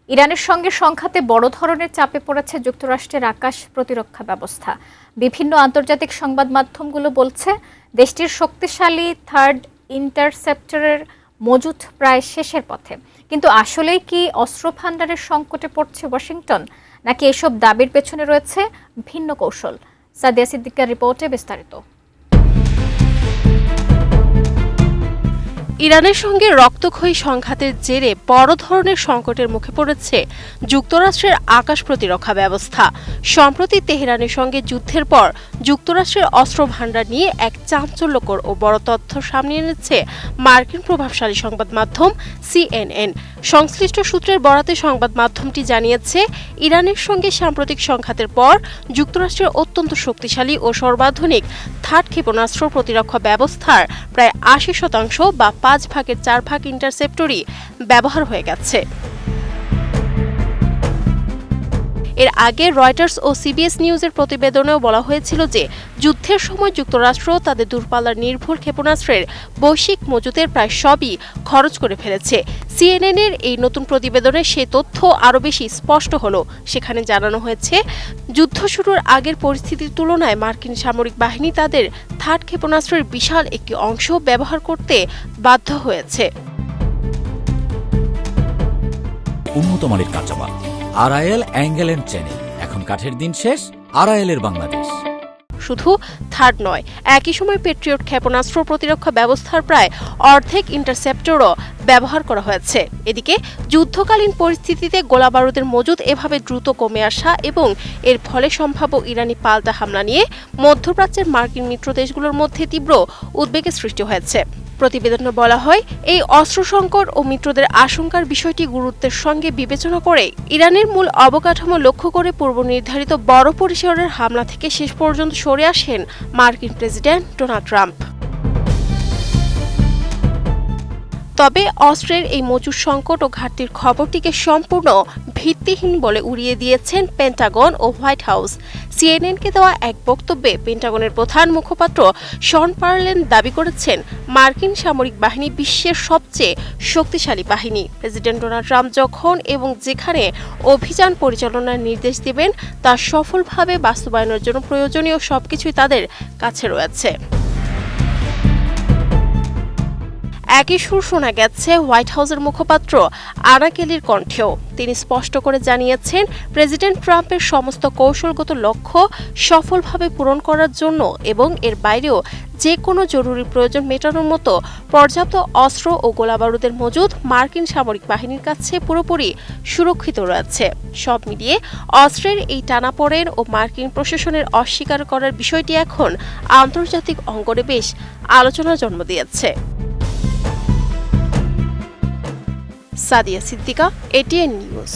ইরানের সঙ্গে সংঘাতে বড় ধরনের চাপে পড়েছে যুক্তরাষ্ট্রের আকাশ প্রতিরক্ষা ব্যবস্থা। বিভিন্ন আন্তর্জাতিক সংবাদ মাধ্যমগুলো বলছে দেশটির শক্তিশালী থার্ড ইন্টারসেপ্টরের মজুত প্রায় শেষের পথে। কিন্তু আসলেই কি অস্ত্র ভান্ডারের সংকটে পড়ছে ওয়াশিংটন, নাকি এসব দাবির পেছনে রয়েছে ভিন্ন কৌশল? সাদিয়া সিদ্দিকার রিপোর্টে বিস্তারিত। ইরানের সঙ্গে রক্তক্ষয়ী সংঘাতের জেরে বড় ধরনের সংকটের মুখে পড়েছে যুক্তরাষ্ট্রের আকাশ প্রতিরক্ষা ব্যবস্থা। সম্প্রতি তেহরানের সঙ্গে যুদ্ধের পর যুক্তরাষ্ট্রের অস্ত্র ভান্ডার নিয়ে এক চাঞ্চল্যকর ও বড় তথ্য সামনে এনেছে মার্কিন প্রভাবশালী সংবাদ মাধ্যম CNN। সংশ্লিষ্ট সূত্রের বরাতে সংবাদ মাধ্যমটি জানিয়েছে, ইরানের সঙ্গে সাম্প্রতিক সংঘাতের পর যুক্তরাষ্ট্রের অত্যন্ত শক্তিশালী ও সর্বাধুনিক থার্ড ক্ষেপণাস্ত্র প্রতিরক্ষা ব্যবস্থার প্রায় ৮০% বা ৫/৪ ইন্টারসেপ্টরই ব্যবহার হয়ে গেছে। এর আগে রয়টার্স ও CBS নিউজের প্রতিবেদনেও বলা হয়েছিল যে যুদ্ধের সময় যুক্তরাষ্ট্র তাদের দূরপাল্লার নির্ভুল ক্ষেপণাস্ত্রের বৈশ্বিক মজুতের প্রায় সবই খরচ করে ফেলেছে। CNN এর এই নতুন প্রতিবেদনে সে তথ্য আরও বেশি স্পষ্ট হলো। সেখানে জানানো হয়েছে, যুদ্ধ শুরুর আগের পরিস্থিতির তুলনায় মার্কিন সামরিক বাহিনী তাদের থার্ড ক্ষেপণাস্ত্রের বিশাল একটি অংশ ব্যবহার করতে বাধ্য হয়েছে। উন্নত মানের কাঁচামাল RIL অ্যাঙ্গেল এন্ড চ্যানেল, এখন কাঠের দিন শেষ, RIL এর বাংলাদেশ। শুধু থার্ড নয়, একই সময় পেট্রিয়ট ক্ষেপণাস্ত্র প্রতিরক্ষা ব্যবস্থার প্রায় অর্ধেক ইন্টারসেপ্টরও ব্যবহার করা হয়েছে। এদিকে যুদ্ধকালীন পরিস্থিতিতে গোলাবারুদের মজুদ এভাবে দ্রুত কমে আসা এবং এর ফলে সম্ভাব্য ইরানি পাল্টা হামলা নিয়ে মধ্যপ্রাচ্যের মার্কিন মিত্র দেশগুলোর মধ্যে তীব্র উদ্বেগের সৃষ্টি হয়েছে। প্রতিবেদনে বলা হয়, এই অস্ত্র সংকট ও মিত্রদের আশঙ্কার বিষয়টি গুরুত্বের সঙ্গে বিবেচনা করে ইরানের মূল অবকাঠামো লক্ষ্য করে পূর্ব নির্ধারিত বড় পরিসরের হামলা থেকে শেষ পর্যন্ত সরে আসেন মার্কিন প্রেসিডেন্ট ডোনাল্ড ট্রাম্প। তবে অস্ত্রের এই মজুদ সংকট ও ঘাটতির খবরটিকে সম্পূর্ণ ভিত্তিহীন বলে উড়িয়ে দিয়েছেন পেন্টাগন ও হোয়াইট হাউস। CNN-কে দেওয়া এক বক্তব্যে পেন্টাগনের প্রধান মুখপাত্র শন পার্লেন দাবি করেছেন, মার্কিন সামরিক বাহিনী বিশ্বের সবচেয়ে শক্তিশালী বাহিনী। প্রেসিডেন্ট ডোনাল্ড ট্রাম্প যখন এবং যেখানে অভিযান পরিচালনার নির্দেশ দেবেন তা সফলভাবে বাস্তবায়নের জন্য প্রয়োজনীয় সবকিছুই তাদের কাছে রয়েছে। একই সুর শোনা গেছে হোয়াইট হাউসের মুখপাত্র আনা কেলির কণ্ঠেও। তিনি স্পষ্ট করে জানিয়েছেন, প্রেসিডেন্ট ট্রাম্পের সমস্ত কৌশলগত লক্ষ্য সফলভাবে পূরণ করার জন্য এবং এর বাইরেও যে কোনো জরুরি প্রয়োজন মেটানোর মতো পর্যাপ্ত অস্ত্র ও গোলাবারুদের মজুদ মার্কিন সামরিক বাহিনীর কাছে পুরোপুরি সুরক্ষিত রয়েছে। সব মিলিয়ে অস্ত্রের এই টানাপোড়েন ও মার্কিন প্রশাসনের অস্বীকার করার বিষয়টি এখন আন্তর্জাতিক অঙ্গনে বেশ আলোচনার জন্ম দিয়েছে। Sadia Siddika, ATN news.